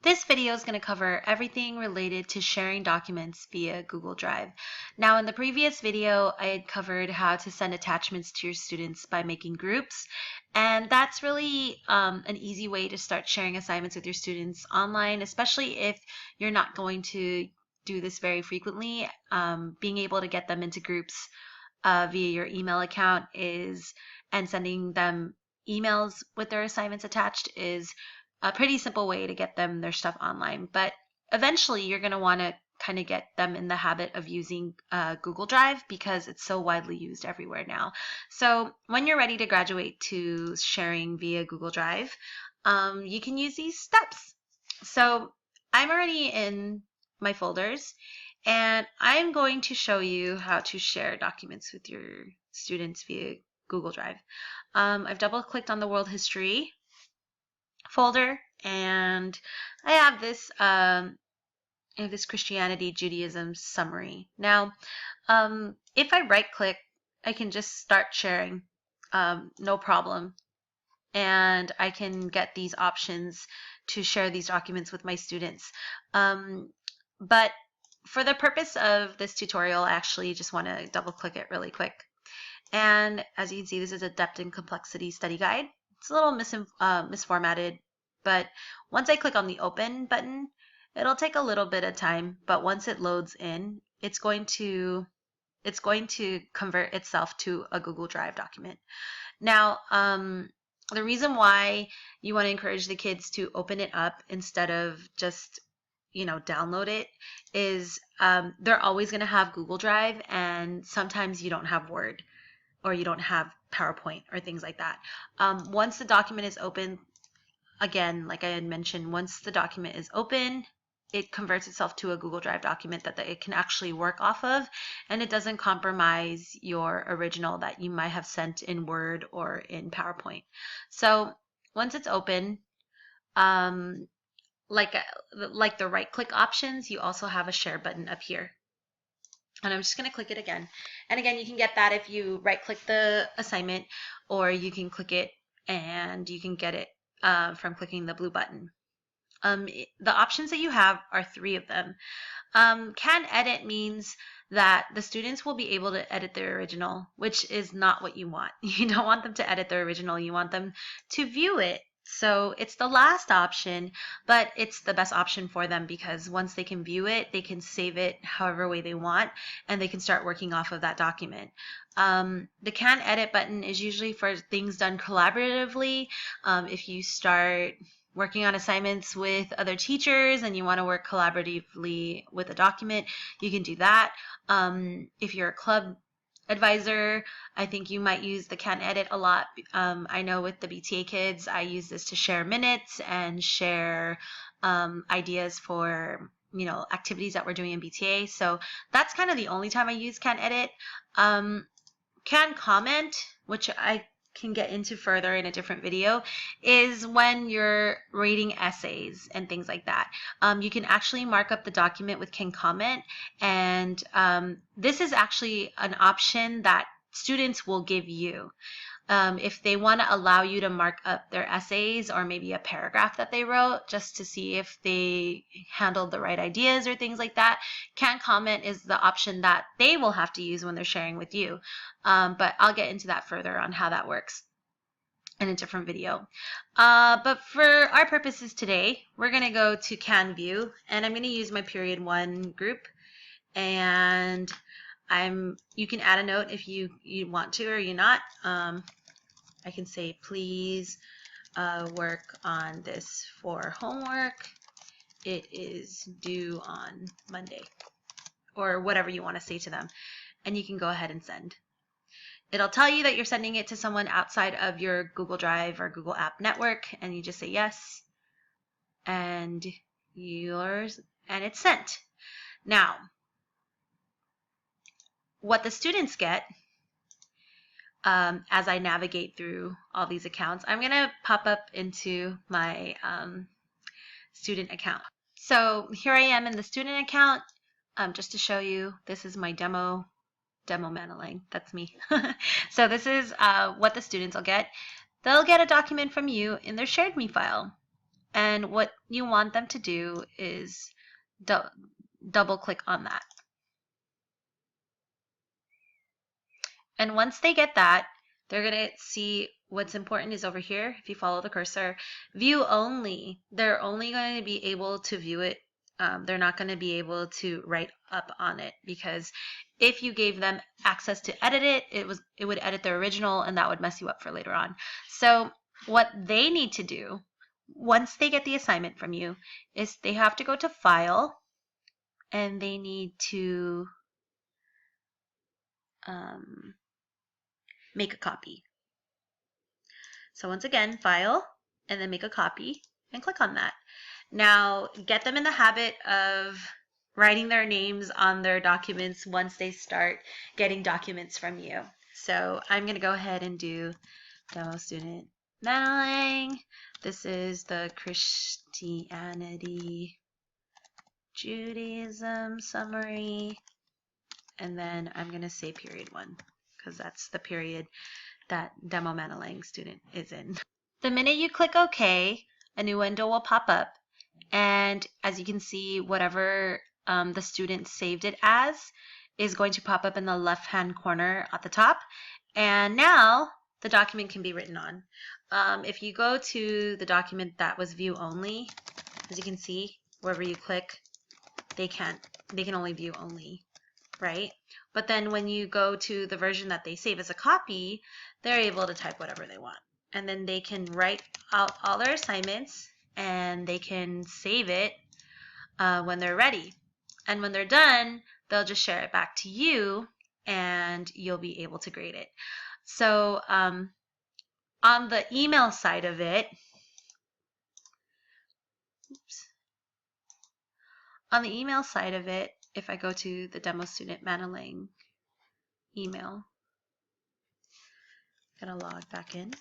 This video is going to cover everything related to sharing documents via Google Drive. Now, in the previous video, I had covered how to send attachments to your students by making groups, and that's really an easy way to start sharing assignments with your students online, especially if you're not going to do this very frequently. Being able to get them into groups via your email account and sending them emails with their assignments attached is a pretty simple way to get them their stuff online. But eventually you're going to want to kind of get them in the habit of using Google Drive because it's so widely used everywhere now. So when you're ready to graduate to sharing via Google Drive, you can use these steps. So I'm already in my folders, and I'm going to show you how to share documents with your students via Google Drive. I've double clicked on the world history folder, and I have this Christianity Judaism summary. Now, if I right click, I can just start sharing, no problem, and I can get these options to share these documents with my students. But for the purpose of this tutorial, I actually just want to double click it really quick. And as you can see, this is a depth and complexity study guide. It's a little misformatted, but once I click on the open button, it'll take a little bit of time, but once it loads in, it's going to convert itself to a Google Drive document. Now, the reason why you want to encourage the kids to open it up instead of just download it is they're always going to have Google Drive, and sometimes you don't have Word or you don't have PowerPoint or things like that. Once the document is open, again, like I had mentioned, once the document is open, it converts itself to a Google Drive document that it can actually work off of, and it doesn't compromise your original that you might have sent in Word or in PowerPoint. So once it's open, like the right click options, you also have a share button up here. And I'm just going to click it again. And again, you can get that if you right click the assignment, or you can click it and you can get it from clicking the blue button. The options that you have are 3 of them. Can edit means that the students will be able to edit their original, which is not what you want. You don't want them to edit their original. You want them to view it. So it's the last option, but it's the best option for them because once they can view it, they can save it however way they want, and they can start working off of that document. The can edit button is usually for things done collaboratively. If you start working on assignments with other teachers and you want to work collaboratively with a document, you can do that. If you're a club advisor, I think you might use the can edit a lot. I know with the BTA kids, I use this to share minutes and share ideas for activities that we're doing in BTA. So that's kind of the only time I use can edit. Can comment, which I can get into further in a different video, is when you're rating essays and things like that. You can actually mark up the document with can comment, and this is actually an option that students will give you. If they want to allow you to mark up their essays or maybe a paragraph that they wrote just to see if they handled the right ideas or things like that, can comment is the option that they will have to use when they're sharing with you. But I'll get into that further on how that works in a different video. But for our purposes today, we're going to go to can view, and I'm going to use my period 1 group, and you can add a note if you want to or you're not. I can say, please work on this for homework. It is due on Monday, or whatever you want to say to them, and you can go ahead and send. It'll tell you that you're sending it to someone outside of your Google Drive or Google App network, and you just say yes, and it's sent. Now, what the students get as I navigate through all these accounts, I'm going to pop up into my student account. So here I am in the student account. Just to show you, this is my demo Manalang. That's me. So this is what the students will get. They'll get a document from you in their shared me file. And what you want them to do is double click on that. And once they get that, they're going to see what's important is over here. If you follow the cursor, view only. They're only going to be able to view it. They're not going to be able to write up on it, because if you gave them access to edit it, it would edit the original, and that would mess you up for later on. So what they need to do once they get the assignment from you is they have to go to File, and they need to make a copy. So once again, File, and then make a copy, and click on that. Now, get them in the habit of writing their names on their documents once they start getting documents from you. So I'm going to go ahead and do Demo Student Mannaling. This is the Christianity Judaism summary. And then I'm going to say period 1, because that's the period that Demo Mannaling student is in. The minute you click OK, a new window will pop up. And as you can see, whatever the student saved it as is going to pop up in the left-hand corner at the top. And now the document can be written on. If you go to the document that was view only, as you can see, wherever you click, they can only view only, right? But then when you go to the version that they save as a copy, they're able to type whatever they want. And then they can write out all their assignments, and they can save it when they're ready. And when they're done, they'll just share it back to you, and you'll be able to grade it. So on the email side of it, if I go to the Demo Student Mannaling email, I'm going to log back in.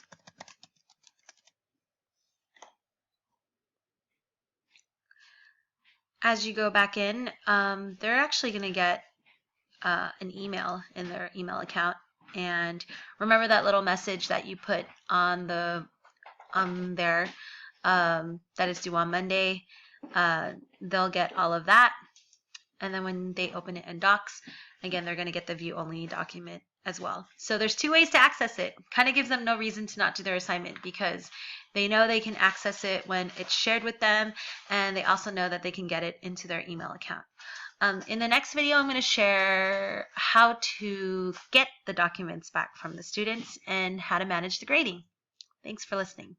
As you go back in, they're actually going to get an email in their email account. And remember that little message that you put on there that is due on Monday. They'll get all of that. And then when they open it in Docs, again, they're going to get the view only document as well. So there's 2 ways to access it. Kind of gives them no reason to not do their assignment, because they know they can access it when it's shared with them, and they also know that they can get it into their email account. In the next video, I'm going to share how to get the documents back from the students and how to manage the grading. Thanks for listening.